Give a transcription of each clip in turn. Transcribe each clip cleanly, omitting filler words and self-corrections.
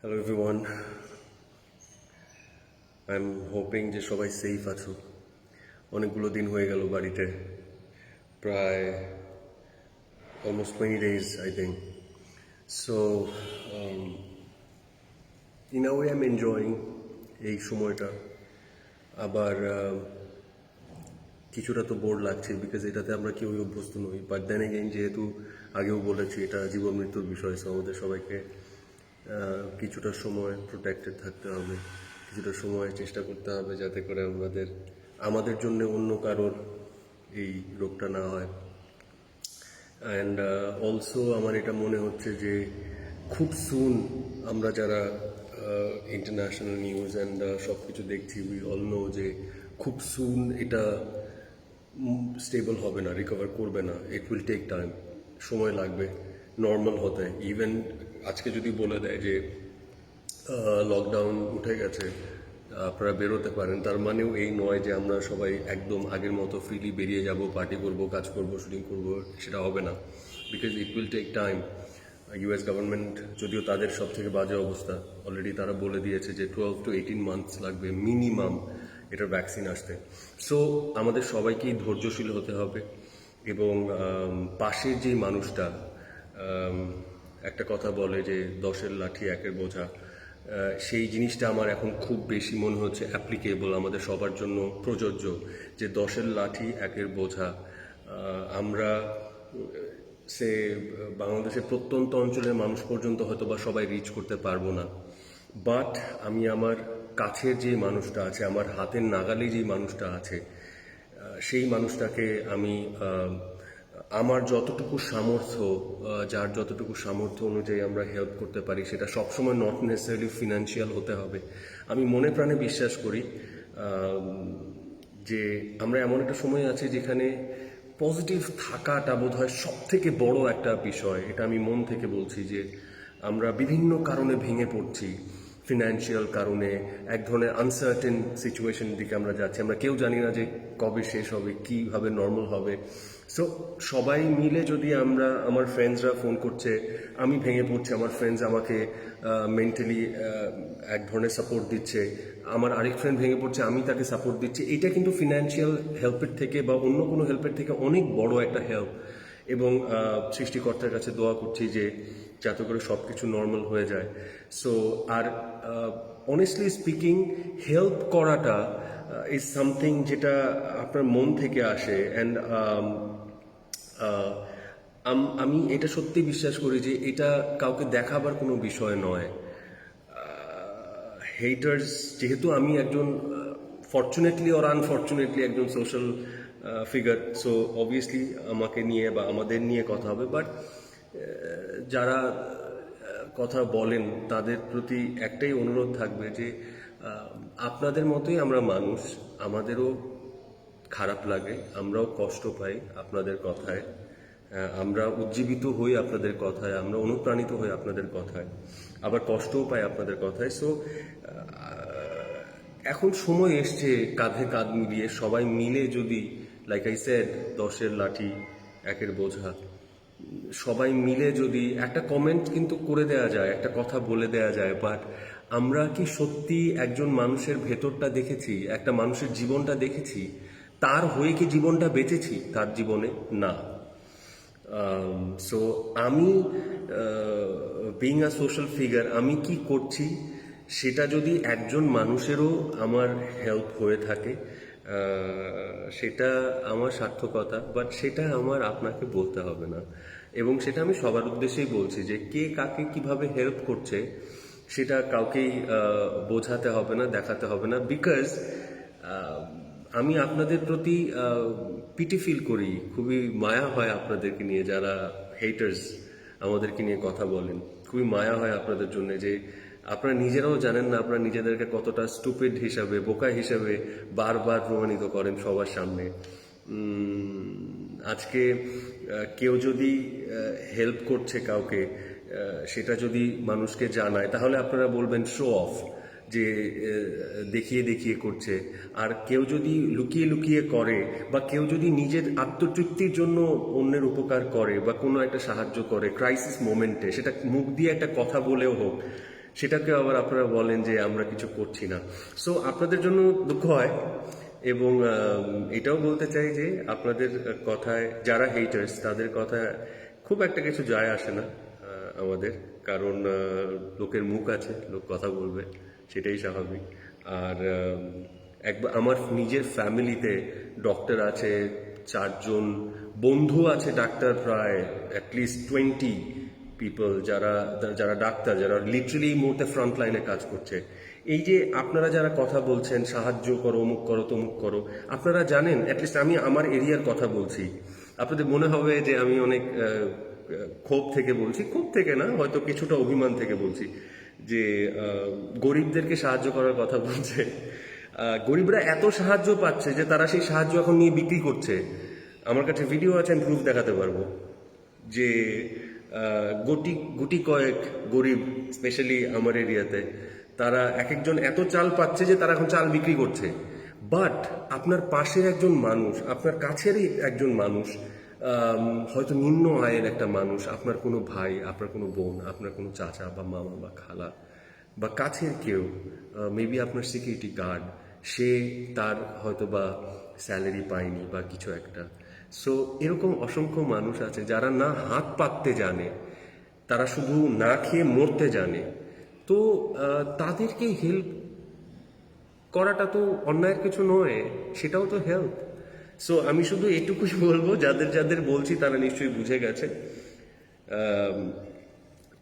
Hello everyone, I am hoping যে সবাই safe আছো। অনেকগুলো দিন হয়ে গেল বাড়িতে, প্রায় almost 20 days I think. So in a way I am enjoying এই সময়টা। আবার কিছুটা তো বোর লাগছে, বিকজ এটাতে আমরা কেউই অভ্যস্ত নই। বাট দেন এগেইন, যেহেতু আগেও বলেছি এটা জীবন মৃত্যুর বিষয়, সো আমাদের সবাইকে কিছুটা সময় প্রোটেক্টেড থাকতে হবে, কিছুটা সময় চেষ্টা করতে হবে যাতে করে আমাদের জন্য অন্য কারোর এই রোগটা না হয়। অ্যান্ড অলসো আমার এটা মনে হচ্ছে যে খুব সুন আমরা যারা ইন্টারন্যাশনাল নিউজ অ্যান্ড সব কিছু দেখছি, উই অল নো যে খুব সুন এটা স্টেবল হবে না, রিকভার করবে না। ইট উইল টেক টাইম, সময় লাগবে নর্মাল হতে। ইভেন আজকে যদি বলে দেয় যে লকডাউন উঠে গেছে, আপনারা বেরোতে পারেন, তার মানেও এই নয় যে আমরা সবাই একদম আগের মতো ফ্রিলি বেরিয়ে যাব, পার্টি করব, কাজ করব, শুটিং করব। সেটা হবে না, because it will take time. US government, যদিও তাদের সব থেকে বাজে অবস্থা, অলরেডি তারা বলে দিয়েছে যে 12 to 18 months লাগবে মিনিমাম এটার ভ্যাকসিন আসতে। সো আমাদের সবাইকেই ধৈর্যশীল হতে হবে। এবং পাশের যে মানুষটা, একটা কথা বলে যে 10-এর লাঠি 1-এর বোঝা, সেই জিনিসটা আমার এখন খুব বেশি মনে হচ্ছে অ্যাপ্লিকেবল, আমাদের সবার জন্য প্রযোজ্য। যে 10-এর লাঠি 1-এর বোঝা আমরা সে বাংলাদেশের প্রত্যন্ত অঞ্চলের মানুষ পর্যন্ত হয়তো বা সবাই রিচ করতে পারবো না। বাট আমি আমার কাছের যে মানুষটা আছে, আমার হাতের নাগালে যে মানুষটা আছে, সেই মানুষটাকে আমি আমার যতটুকু সামর্থ্য, যার যতটুকু সামর্থ্য অনুযায়ী আমরা হেল্প করতে পারি, সেটা সবসময় নট নেসেসারিলি ফিনান্সিয়াল হতে হবে। আমি মনে প্রাণে বিশ্বাস করি যে আমরা এমন একটা সময় আছে যেখানে পজিটিভ থাকাটা বোধ হয় সব থেকে বড় একটা বিষয়। এটা আমি মন থেকে বলছি যে আমরা বিভিন্ন কারণে ভেঙে পড়ছি। ফিনান্সিয়াল কারণে, এক ধরনের আনসার্টেন সিচুয়েশন দিকে আমরা যাচ্ছি। আমরা কেউ জানি না যে কবে শেষ হবে, কীভাবে নর্মাল হবে। সো সবাই মিলে যদি আমার ফ্রেন্ডসরা ফোন করছে, আমি ভেঙে পড়ছি, আমার ফ্রেন্ডস আমাকে মেন্টালি এক ধরনের সাপোর্ট দিচ্ছে, আমার আরেক ফ্রেন্ড ভেঙে পড়ছে, আমি তাকে সাপোর্ট দিচ্ছি, এটা কিন্তু ফিনান্সিয়াল হেল্পের থেকে বা অন্য কোনো হেল্পের থেকে অনেক বড় একটা হেল্প। এবং সৃষ্টিকর্তার কাছে দোয়া করছি যে যাতে করে সব কিছু নর্মাল হয়ে যায়। সো আর অনেস্টলি স্পিকিং, হেল্প করাটা ইজ সামথিং যেটা আপনার মন থেকে আসে। অ্যান্ড আমি এটা সত্যি বিশ্বাস করি যে এটা কাউকে দেখাবার কোনো বিষয় নয়। হেটার্স, যেহেতু আমি একজন ফর্চুনেটলি অর আনফর্চুনেটলি একজন সোশ্যাল ফিগার, সো অবভিয়াসলি আমাকে নিয়ে বা আমাদের নিয়ে কথা হবে। বাট যারা কথা বলেন তাদের প্রতি একটাই অনুরোধ থাকবে যে আপনাদের মতোই আমরা মানুষ, আমাদেরও খারাপ লাগে, আমরাও কষ্ট পাই আপনাদের কথায়, আমরা উজ্জীবিত হই আপনাদের কথায়, আমরা অনুপ্রাণিত হই আপনাদের কথায়, আবার কষ্টও পাই আপনাদের কথায়। সো এখন সময় এসছে কাঁধে কাঁধ মিলিয়ে সবাই মিলে যদি, লাইক আই সেড, 10-এর লাঠি 1-এর বোঝা, সবাই মিলে যদি একটা কমেন্ট কিন্তু করে দেয়া যায়, একটা কথা বলে দেয়া যায়। বাট আমরা কি সত্যি একজন মানুষের ভেতরটা দেখেছি, একটা মানুষের জীবনটা দেখেছি, তার হয়ে কি জীবনটা বেঁচেছি তার জীবনে? না। সো আমি বিং আ সোশ্যাল ফিগার, আমি কি করছি সেটা যদি একজন মানুষেরও আমার হেল্প হয়ে থাকে, সেটা আমার সার্থকতা। বাট সেটা আমার আপনাকে বলতে হবে না। এবং সেটা আমি সবার উদ্দেশ্যেই বলছি যে কে কাকে কিভাবে হেল্প করছে সেটা কাউকেই বোঝাতে হবে না, দেখাতে হবে না। বিকজ আমি আপনাদের প্রতি পিটি ফিল করি, খুবই মায়া হয় আপনাদেরকে নিয়ে, যারা হেটার্স আমাদেরকে নিয়ে কথা বলেন। খুবই মায়া হয় আপনাদের জন্য যে আপনারা নিজেরাও জানেন না আপনারা নিজেদেরকে কতটা স্টুপিড হিসাবে, বোকা হিসাবে বারবার প্রমাণিত করেন সবার সামনে। আজকে কেউ যদি হেল্প করছে কাউকে, সেটা যদি মানুষকে জানায়, তাহলে আপনারা বলবেন শো অফ, যে দেখিয়ে দেখিয়ে করছে। আর কেউ যদি লুকিয়ে লুকিয়ে করে, বা কেউ যদি নিজের আত্মতৃপ্তির জন্য অন্যের উপকার করে বা কোনো একটা সাহায্য করে ক্রাইসিস মোমেন্টে, সেটা মুখ দিয়ে একটা কথা বলেও হোক, সেটাকে আবার আপনারা বলেন যে আমরা কিছু করছি না। সো আপনাদের জন্য দুঃখ হয়, এবং এটাও বলতে চাই যে আপনাদের কথায় যারা হেটার্স তাদের কথায় খুব একটা কিছু যায় আসে না আমাদের, কারণ লোকের মুখ আছে, লোক কথা বলবে, সেটাই স্বাভাবিক। আর একবার আমার নিজের ফ্যামিলিতে ডক্টর আছে 4 জন, বন্ধু আছে ডাক্তার প্রায় অ্যাটলিস্ট 20 পিপল, যারা যারা ডাক্তার, যারা লিটারালি এই মুহূর্তে ফ্রন্ট লাইনে কাজ করছে। এই যে আপনারা যারা কথা বলছেন সাহায্য করো, অমুক করো, তমুক করো, আপনারা জানেন, অ্যাটলিস্ট আমি আমার এরিয়ার কথা বলছি, আপনাদের মনে হবে যে আমি অনেক ক্ষোভ থেকে বলছি, ক্ষোভ থেকে না, হয়তো কিছুটা অভিমান থেকে বলছি, যে গরিবদেরকে সাহায্য করার কথা বলছে। গরিবরা এত সাহায্য পাচ্ছে যে তারা সেই সাহায্য এখন নিয়ে বিক্রি করছে। আমার কাছে ভিডিও আছে, আমি প্রুফ দেখাতে পারবো যে গুটি কয়েক গরিব, স্পেশালি আমার এরিয়াতে, তারা এক একজন এত চাল পাচ্ছে যে তারা এখন চাল বিক্রি করছে। বাট আপনার পাশের একজন মানুষ, আপনার কাছেরই একজন মানুষ, হয়তো নিম্ন আয়ের একটা মানুষ, আপনার কোনো ভাই, আপনার কোনো বোন, আপনার কোনো চাচা বা মামা বা খালা বা কাছের কেউ, মেবি আপনার সিকিউরিটি গার্ড, সে তার হয়তো বা স্যালারি পায়নি বা কিছু একটা। সো এরকম অসংখ্য মানুষ আছে যারা না হাত পাততে জানে, তারা শুধু না খেয়ে মরতে জানে। তো তাদেরকে হেল্প করাটা তো অন্যায়ের কিছু নয়, সেটাও তো হেল্প। সো আমি শুধু এটুকুই বলবো, যাদের যাদের বলছি তারা নিশ্চয়ই বুঝে গেছে।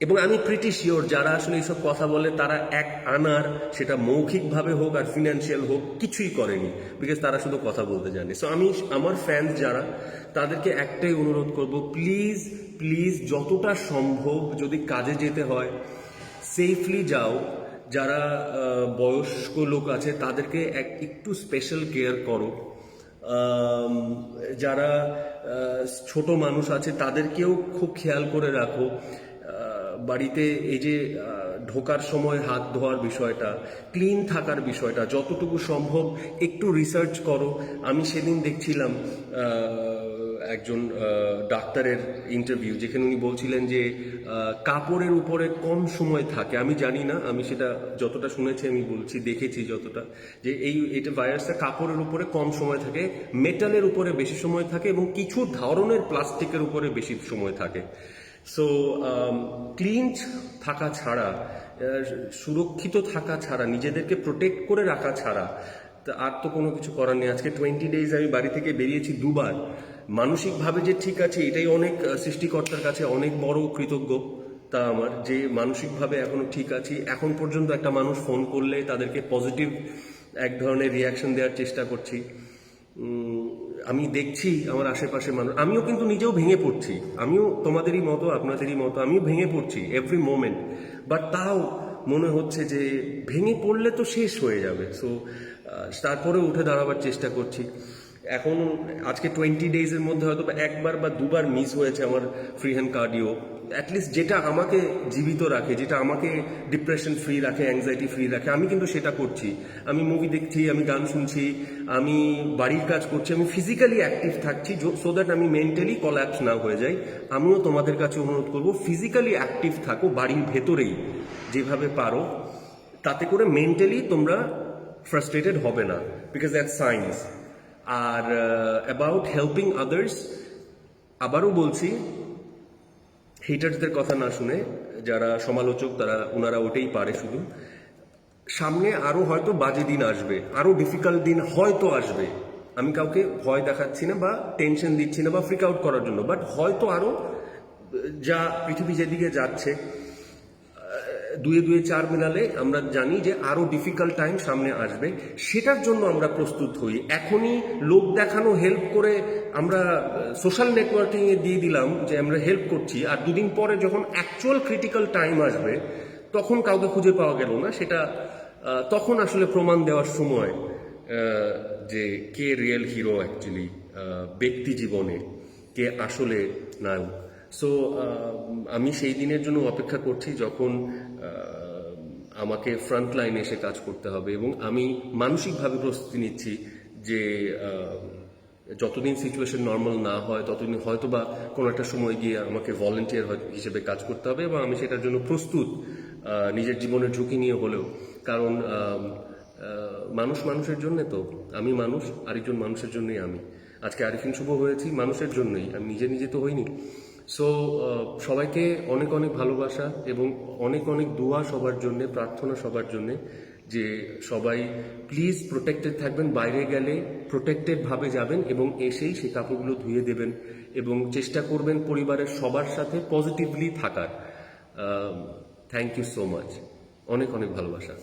এবং আমি প্রিটি শিওর যারা আসলে এইসব কথা বলে তারা এক আনার, সেটা মৌখিকভাবে হোক আর ফিনান্সিয়াল হোক, কিছুই করেনি, বিকজ তারা শুধু কথা বলতে জানে। সো আমি আমার ফ্যান্স যারা, তাদেরকে একটাই অনুরোধ করব, প্লিজ প্লিজ যতটা সম্ভব যদি কাজে যেতে হয় সেফলি যাও। যারা বয়স্ক লোক আছে তাদেরকে একটু স্পেশাল কেয়ার করো। যারা ছোট মানুষ আছে তাদেরকেও খুব খেয়াল করে রাখো। বাড়িতে এই যে ঢোকার সময় হাত ধোয়ার বিষয়টা, ক্লিন থাকার বিষয়টা যতটুকু সম্ভব একটু রিসার্চ করো। আমি সেদিন দেখছিলাম একজন ডাক্তারের ইন্টারভিউ, যেখানে উনি বলছিলেন যে কাপড়ের উপরে কম সময় থাকে। আমি জানি না, আমি সেটা যতটা শুনেছি আমি বলছি, দেখেছি যতটা, যে এটা ভাইরাসটা কাপড়ের উপরে কম সময় থাকে, মেটালের উপরে বেশি সময় থাকে, এবং কিছু ধরনের প্লাস্টিকের উপরে বেশি সময় থাকে। সো ক্লিন থাকা ছাড়া, সুরক্ষিত থাকা ছাড়া, নিজেদেরকে প্রোটেক্ট করে রাখা ছাড়া আর তো কোনো কিছু করার নেই। আজকে 20 ডেজ আমি বাড়ি থেকে বেরিয়েছি 2বার। মানসিকভাবে যে ঠিক আছে, এটাই অনেক সৃষ্টিকর্তার কাছে অনেক বড় কৃতজ্ঞ তা আমার, যে মানসিকভাবে এখনো ঠিক আছি। এখন পর্যন্ত একটা মানুষ ফোন করলে তাদেরকে পজিটিভ এক ধরনের রিয়াকশন দেওয়ার চেষ্টা করছি। আমি দেখছি আমার আশেপাশে মানুষ, আমিও কিন্তু নিজেও ভেঙে পড়ছি, আমিও তোমাদেরই মতো আপনাদেরই মতো আমিও ভেঙে পড়ছি এভরি মোমেন্ট। বাট তাও মনে হচ্ছে যে ভেঙে পড়লে তো শেষ হয়ে যাবে। সো তারপরে উঠে দাঁড়াবার চেষ্টা করছি। এখন আজকে 20 ডেজের মধ্যে হয়তো একবার বা 2বার মিস হয়েছে আমার ফ্রি হ্যান্ড কার্ডিও। অ্যাটলিস্ট যেটা আমাকে জীবিত রাখে, যেটা আমাকে ডিপ্রেশন ফ্রি রাখে, অ্যাংজাইটি ফ্রি রাখে, আমি কিন্তু সেটা করছি। আমি মুভি দেখছি, আমি গান শুনছি, আমি বাড়ির কাজ করছি, আমি ফিজিক্যালি অ্যাক্টিভ থাকছি, সো দ্যাট আমি মেন্টালি কলাপস না হয়ে যাই। আমিও তোমাদের কাছে অনুরোধ করব, ফিজিক্যালি অ্যাক্টিভ থাকো বাড়ির ভেতরেই যেভাবে পারো, তাতে করে মেন্টালি তোমরা ফ্রাস্ট্রেটেড হবে না, বিকজ দ্যাট সায়েন্স। আর অ্যাবাউট হেল্পিং আদার্স, আবারও বলছি, হেটার্সদের কথা না শুনে, যারা সমালোচক ওনারা ওটাই পারে শুধু। সামনে আরো হয়তো বাজে দিন আসবে, আরো ডিফিকাল্ট দিন হয়তো আসবে। আমি কাউকে ভয় দেখাচ্ছি না বা টেনশন দিচ্ছি না বা ফ্রিক আউট করার জন্য, বাট হয়তো আরো, যা পৃথিবী যেদিকে যাচ্ছে, 2 4 মিলালে আমরা জানি যে আরো ডিফিকাল্ট টাইম সামনে আসবে। সেটার জন্য আমরা প্রস্তুত হই। এখনই লোক দেখানো হেল্প করে আমরা সোশ্যাল নেটওয়ার্কিং এ দিয়ে দিলাম যে আমরা হেল্প করছি, আর 2 দিন পরে যখন অ্যাকচুয়াল ক্রিটিক্যাল টাইম আসবে তখন কাউকে খুঁজে পাওয়া গেল না। সেটা তখন আসলে প্রমাণ দেওয়ার সময় যে কে রিয়েল হিরো অ্যাকচুয়ালি ব্যক্তি জীবনে, কে আসলে নায়ক। সো আমি সেই দিনের জন্য অপেক্ষা করছি যখন আমাকে ফ্রন্ট লাইনে এসে কাজ করতে হবে, এবং আমি মানসিকভাবে প্রস্তুতি নিচ্ছি যে যতদিন সিচুয়েশন নর্মাল না হয় ততদিন হয়তো বা কোনো একটা সময় গিয়ে আমাকে ভলেন্টিয়ার হিসেবে কাজ করতে হবে, এবং আমি সেটার জন্য প্রস্তুত। নিজের জীবনের ঝুঁকি নিয়ে হলেও, কারণ মানুষ মানুষের জন্য, তো আমি মানুষ, আরেকজন মানুষের জন্যই আমি আজকে আরিফিন শুভ হয়েছি, মানুষের জন্যই, আমি নিজে নিজে তো হইনি। সো সবাইকে অনেক অনেক ভালোবাসা এবং অনেক অনেক দোয়া সবার জন্যে, প্রার্থনা সবার জন্যে, যে সবাই প্লিজ প্রোটেক্টেড থাকবেন, বাইরে গেলে প্রোটেক্টেডভাবে যাবেন এবং এসেই সেই কাপড়গুলো ধুয়ে দেবেন এবং চেষ্টা করবেন পরিবারের সবার সাথে পজিটিভলি থাকার। থ্যাংক ইউ সো মাচ, অনেক অনেক ভালোবাসা।